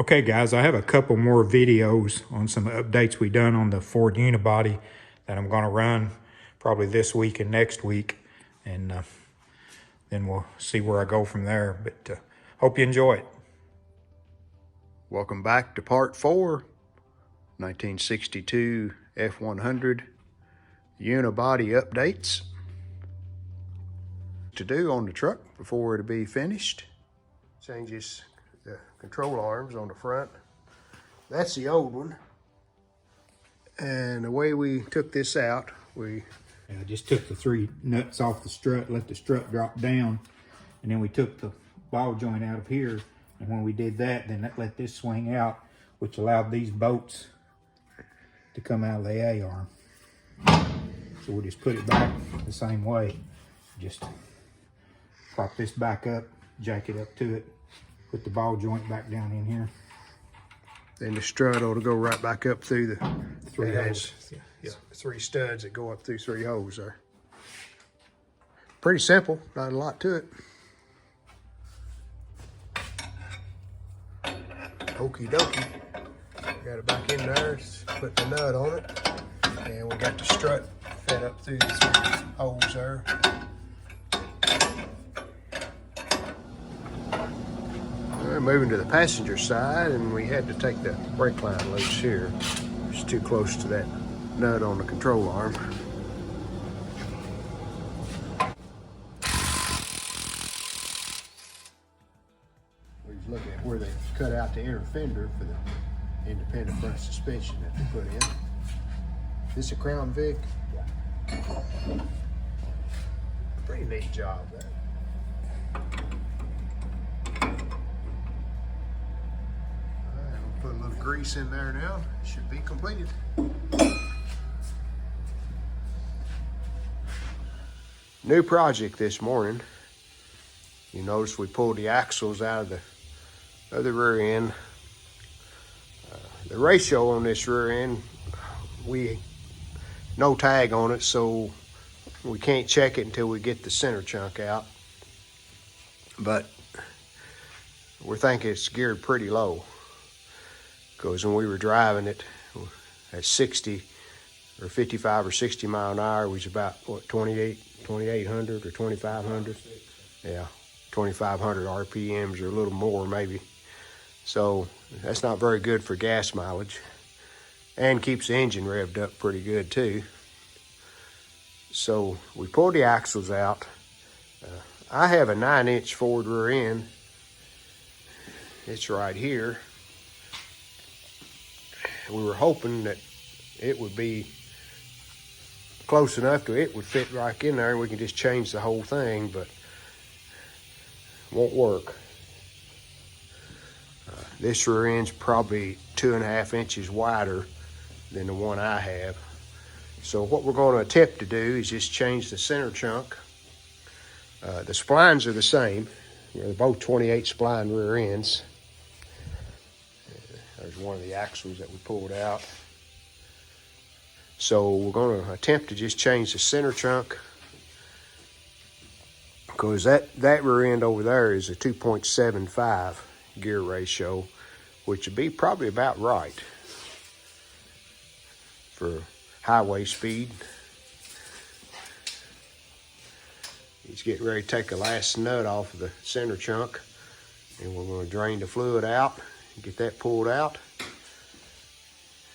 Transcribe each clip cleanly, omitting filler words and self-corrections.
Okay guys, I have a couple more videos on some updates we done on the Ford unibody that I'm gonna run probably this week and next week, and then we'll see where I go from there, but hope you enjoy it. Welcome back to part 4, 1962 F100 unibody updates. To do on the truck before it'll be finished. Changes the control arms on the front. That's the old one. And the way we took this out, I just took the 3 nuts off the strut, let the strut drop down, and then we took the ball joint out of here, and when we did that, then that let this swing out, which allowed these bolts to come out of the A-arm. So we'll just put it back the same way. Just prop this back up, jack it up to it, put the ball joint back down in here. Then the strut ought to go right back up through the 3 holes. Yeah, 3 studs that go up through 3 holes there. Pretty simple, not a lot to it. Okie dokie. Got it back in there, just put the nut on it. And we got the strut fed up through the 3 holes there. We're moving to the passenger side, and we had to take the brake line loose here. It's too close to that nut on the control arm. We're just looking at where they cut out the inner fender for the independent front suspension that they put in. This a Crown Vic? Yeah. Pretty neat job there. Put a little grease in there now. Should be completed. New project this morning. You notice we pulled the axles out of the rear end. The ratio on this rear end, no tag on it, so we can't check it until we get the center chunk out. But we're thinking it's geared pretty low, because when we were driving it at 60 or 55 or 60 mile an hour, we was about, what, 2,800 or 2,500? Yeah, 2,500 RPMs or a little more maybe. So that's not very good for gas mileage, and keeps the engine revved up pretty good too. So we pulled the axles out. I have a 9-inch Ford rear end. It's right here. We were hoping that it would be close enough to it would fit right in there and we can just change the whole thing, but won't work. This rear end's probably 2.5 inches wider than the one I have. So what we're going to attempt to do is just change the center chunk. The splines are the same. They're both 28 spline rear ends. There's one of the axles that we pulled out. So we're going to attempt to just change the center chunk, because that rear end over there is a 2.75 gear ratio, which would be probably about right for highway speed. He's getting ready to take the last nut off of the center chunk, and we're going to drain the fluid out, get that pulled out,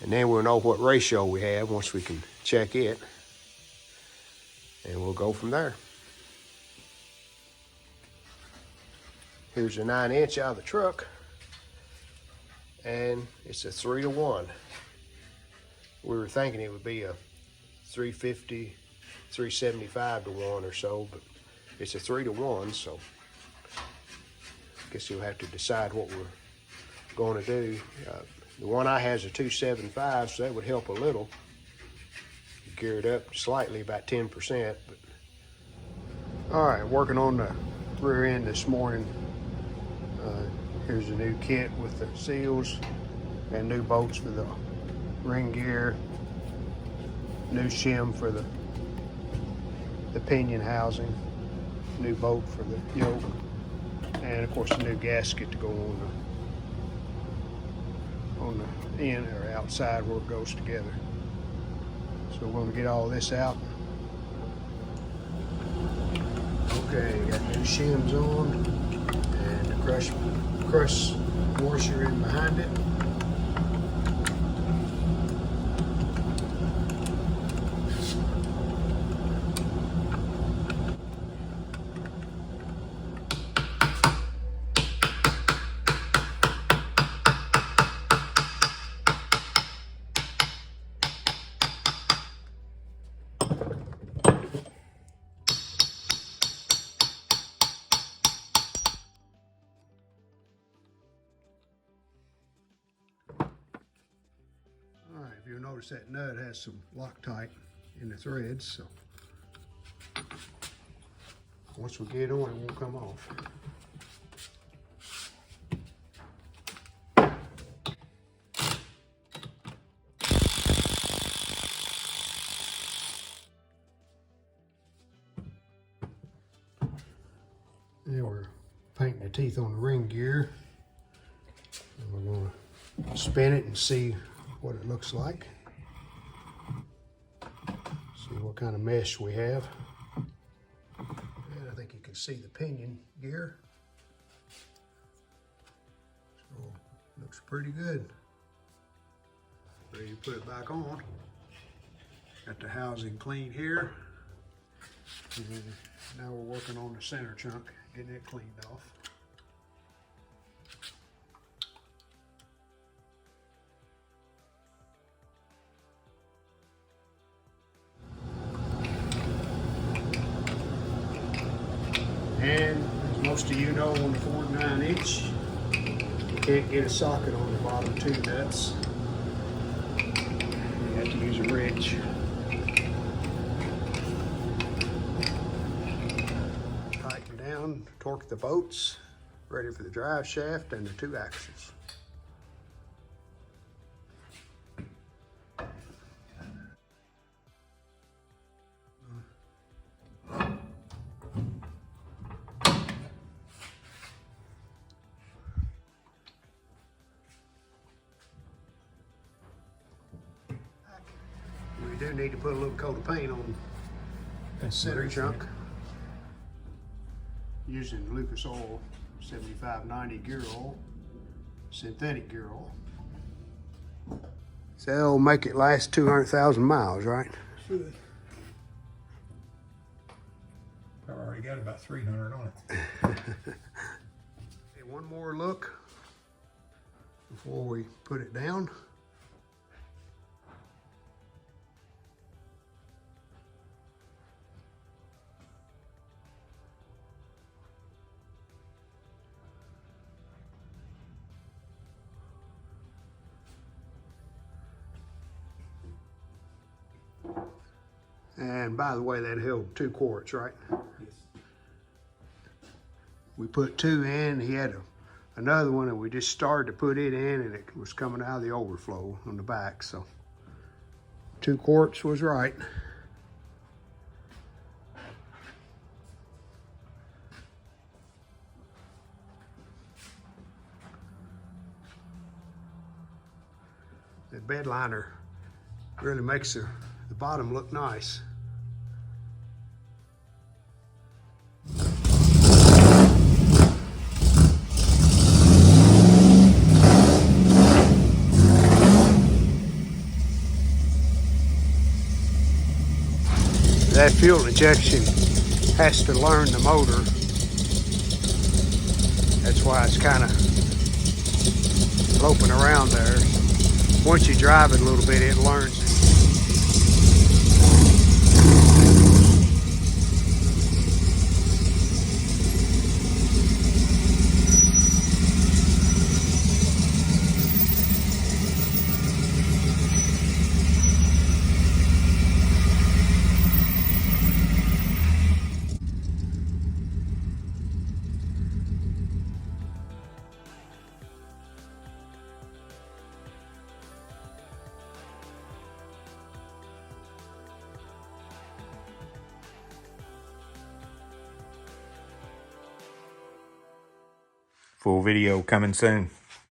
and then we'll know what ratio we have once we can check it, and we'll go from there. Here's a 9-inch out of the truck, and it's a 3-to-1. We were thinking it would be a 350, 375 to 1 or so, but it's a 3-to-1, so I guess you'll have to decide what we're going to do. The one I have is a 275, so that would help a little. Gear it up slightly, about 10%. But all right, working on the rear end this morning. Here's a new kit with the seals and new bolts for the ring gear, new shim for the pinion housing, new bolt for the yoke, and of course a new gasket to go on on the in or outside where it goes together. So we're going to get all this out. Okay, got new shims on and the crush washer in behind it. If you'll notice, that nut has some Loctite in the threads, so once we get it on, it won't come off. Now we're painting the teeth on the ring gear, and we're going to spin it and see what it looks like. See what kind of mesh we have. And I think you can see the pinion gear. So looks pretty good. Ready to put it back on. Got the housing clean here. And now we're working on the center chunk, getting it cleaned off. And as most of you know, on the 49 inch, you can't get a socket on the bottom two nuts. You have to use a wrench. Tighten down, torque the bolts, ready for the drive shaft and the two axles. We do need to put a little coat of paint on that center chunk using Lucas oil, 7590 gear oil, synthetic gear oil. So that'll make it last 200,000 miles, right? Should. I've already got about 300 on it. Okay, one more look before we put it down. And by the way, that held 2 quarts, right? Yes. We put 2 in. He had another one, and we just started to put it in, and it was coming out of the overflow on the back. So 2 quarts was right. The bed liner really makes the bottom look nice. That fuel injection has to learn the motor. That's why it's kind of loping around there. Once you drive it a little bit, it learns it. Full video coming soon.